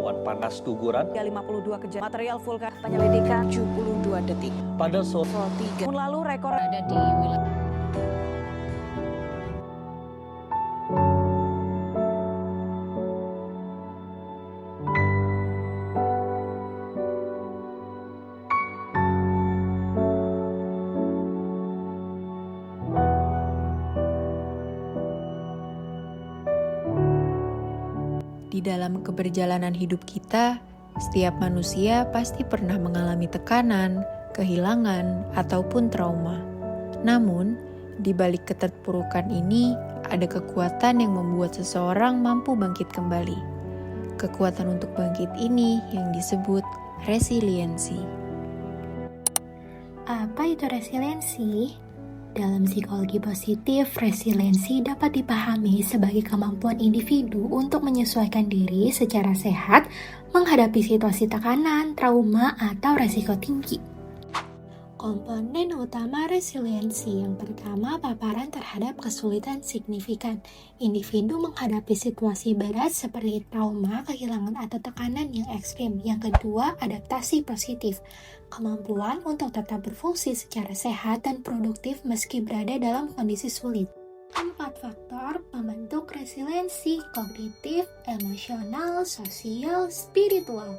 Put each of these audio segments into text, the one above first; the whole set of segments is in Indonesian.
awan panas guguran. 52 kejadian material vulkan penyelidikan 72 detik. Pada sore 3 tahun lalu rekor ada di wilayah. Di dalam keberjalanan hidup kita, setiap manusia pasti pernah mengalami tekanan, kehilangan, ataupun trauma. Namun, di balik keterpurukan ini, ada kekuatan yang membuat seseorang mampu bangkit kembali. Kekuatan untuk bangkit ini yang disebut resiliensi. Apa itu resiliensi? Dalam psikologi positif, resiliensi dapat dipahami sebagai kemampuan individu untuk menyesuaikan diri secara sehat menghadapi situasi tekanan, trauma, atau resiko tinggi. Komponen utama resiliensi yang pertama, paparan terhadap kesulitan signifikan. Individu menghadapi situasi berat seperti trauma, kehilangan, atau tekanan yang ekstrim. Yang kedua, adaptasi positif. Kemampuan untuk tetap berfungsi secara sehat dan produktif meski berada dalam kondisi sulit. 4 faktor pembentuk resiliensi: kognitif, emosional, sosial, spiritual.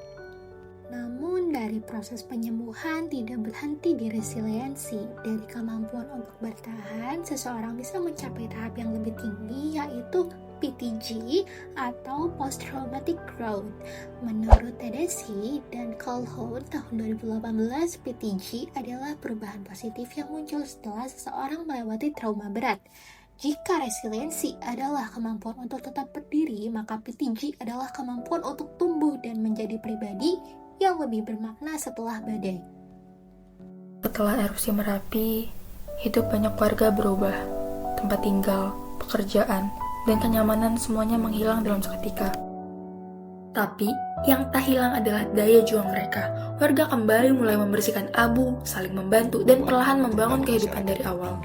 Namun dari proses penyembuhan tidak berhenti di resiliensi. Dari kemampuan untuk bertahan, seseorang bisa mencapai tahap yang lebih tinggi, yaitu PTG atau Post Traumatic Growth. Menurut Tedeschi dan Calhoun tahun 2018, PTG adalah perubahan positif yang muncul setelah seseorang melewati trauma berat. Jika resiliensi adalah kemampuan untuk tetap berdiri, maka PTG adalah kemampuan untuk tumbuh dan menjadi pribadi yang lebih bermakna setelah badai. Setelah erupsi Merapi, hidup banyak warga berubah. Tempat tinggal, pekerjaan, dan kenyamanan semuanya menghilang dalam seketika. Tapi, yang tak hilang adalah daya juang mereka. Warga kembali mulai membersihkan abu, saling membantu, dan perlahan membangun kehidupan dari awal.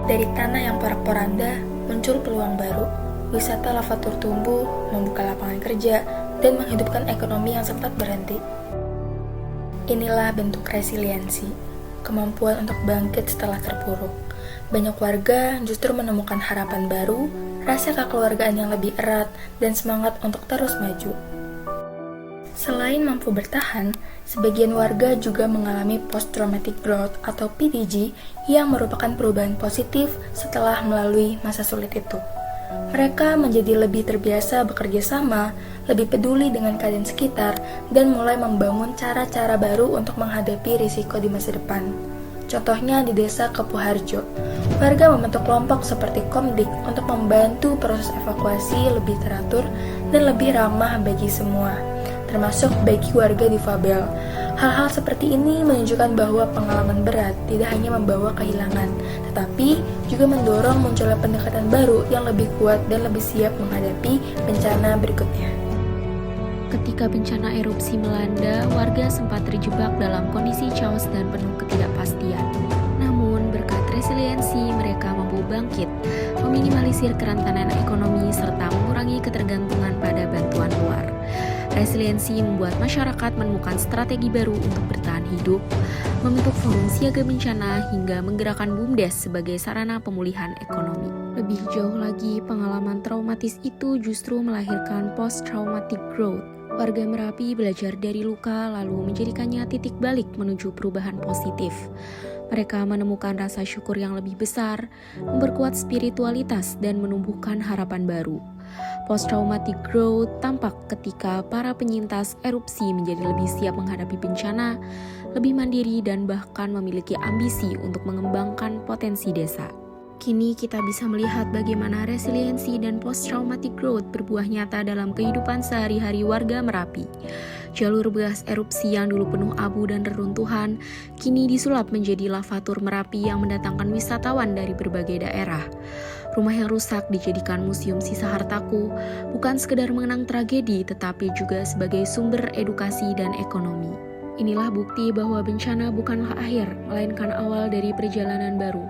Dari tanah yang porak-poranda, muncul peluang baru. Wisata lavatur tumbuh, membuka lapangan kerja, dan menghidupkan ekonomi yang sempat berhenti. Inilah bentuk resiliensi, kemampuan untuk bangkit setelah terpuruk. Banyak warga justru menemukan harapan baru, rasa kekeluargaan yang lebih erat, dan semangat untuk terus maju. Selain mampu bertahan, sebagian warga juga mengalami post-traumatic growth atau PTG yang merupakan perubahan positif setelah melalui masa sulit itu. Mereka menjadi lebih terbiasa bekerja sama, lebih peduli dengan keadaan sekitar, dan mulai membangun cara-cara baru untuk menghadapi risiko di masa depan. Contohnya di desa Kepuharjo, warga membentuk kelompok seperti Komdik untuk membantu proses evakuasi lebih teratur dan lebih ramah bagi semua, termasuk bagi warga difabel. Hal-hal seperti ini menunjukkan bahwa pengalaman berat tidak hanya membawa kehilangan, tetapi juga mendorong munculnya pendekatan baru yang lebih kuat dan lebih siap menghadapi bencana berikutnya. Ketika bencana erupsi melanda, warga sempat terjebak dalam kondisi chaos dan penuh ketidakpastian. Namun, berkat resiliensi, mereka mampu bangkit, meminimalisir kerentanan ekonomi, serta mengurangi ketergantungan pada bantuan luar. Resiliensi membuat masyarakat menemukan strategi baru untuk bertahan hidup, membentuk forum siaga bencana, hingga menggerakkan BUMDes sebagai sarana pemulihan ekonomi. Lebih jauh lagi, pengalaman traumatis itu justru melahirkan post-traumatic growth. Warga Merapi belajar dari luka lalu menjadikannya titik balik menuju perubahan positif. Mereka menemukan rasa syukur yang lebih besar, memperkuat spiritualitas, dan menumbuhkan harapan baru. Post-traumatic growth tampak ketika para penyintas erupsi menjadi lebih siap menghadapi bencana, lebih mandiri, dan bahkan memiliki ambisi untuk mengembangkan potensi desa. Kini kita bisa melihat bagaimana resiliensi dan post-traumatic growth berbuah nyata dalam kehidupan sehari-hari warga Merapi. Jalur bekas erupsi yang dulu penuh abu dan reruntuhan, kini disulap menjadi lavatur Merapi yang mendatangkan wisatawan dari berbagai daerah. Rumah yang rusak dijadikan museum sisa hartaku, bukan sekedar mengenang tragedi, tetapi juga sebagai sumber edukasi dan ekonomi. Inilah bukti bahwa bencana bukanlah akhir, melainkan awal dari perjalanan baru.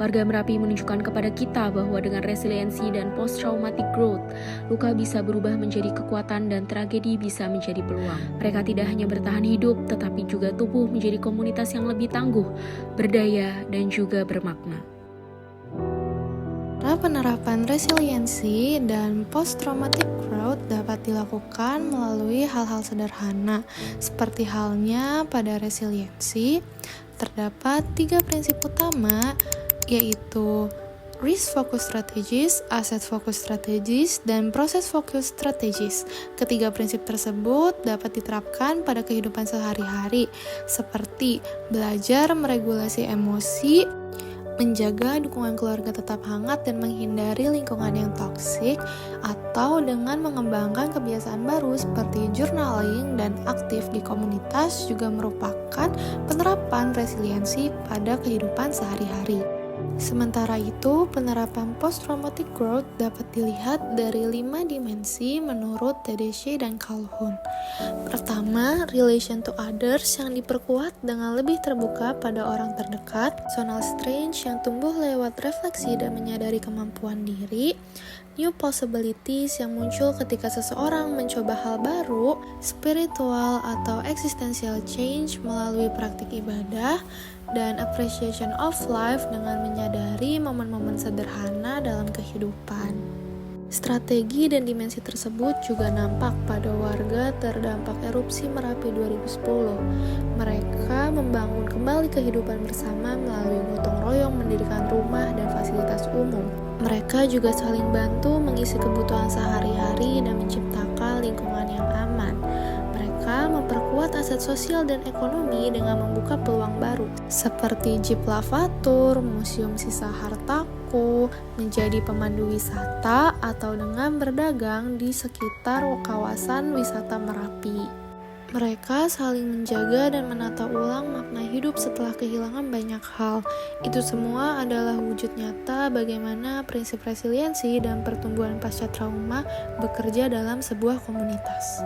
Warga Merapi menunjukkan kepada kita bahwa dengan resiliensi dan post-traumatic growth, luka bisa berubah menjadi kekuatan dan tragedi bisa menjadi peluang. Mereka tidak hanya bertahan hidup, tetapi juga tumbuh menjadi komunitas yang lebih tangguh, berdaya, dan juga bermakna. Penerapan resiliensi dan post-traumatic growth dapat dilakukan melalui hal-hal sederhana. Seperti halnya pada resiliensi, terdapat 3 prinsip utama, yaitu risk focus strategies, asset focus strategies, dan proses focus strategies. Ketiga prinsip tersebut dapat diterapkan pada kehidupan sehari-hari, seperti belajar meregulasi emosi, menjaga dukungan keluarga tetap hangat dan menghindari lingkungan yang toksik, atau dengan mengembangkan kebiasaan baru seperti journaling dan aktif di komunitas juga merupakan penerapan resiliensi pada kehidupan sehari-hari. Sementara itu, penerapan post-traumatic growth dapat dilihat dari 5 dimensi menurut TDC dan Calhoun. Pertama, relation to others yang diperkuat dengan lebih terbuka pada orang terdekat, personal strength yang tumbuh lewat refleksi dan menyadari kemampuan diri, new possibilities yang muncul ketika seseorang mencoba hal baru, spiritual atau existential change melalui praktik ibadah, dan appreciation of life dengan menyadari momen-momen sederhana dalam kehidupan. Strategi dan dimensi tersebut juga nampak pada warga terdampak erupsi Merapi 2010. Mereka membangun kembali kehidupan bersama melalui gotong royong mendirikan rumah dan fasilitas umum. Mereka juga saling bantu mengisi kebutuhan sehari-hari dan menciptakan lingkungan yang aman. Mereka memperkuat aset sosial dan ekonomi dengan membuka peluang baru, seperti jeep lavatur, museum sisa hartaku, menjadi pemandu wisata, atau dengan berdagang di sekitar kawasan wisata Merapi. Mereka saling menjaga dan menata ulang makna hidup setelah kehilangan banyak hal. Itu semua adalah wujud nyata bagaimana prinsip resiliensi dan pertumbuhan pasca trauma bekerja dalam sebuah komunitas.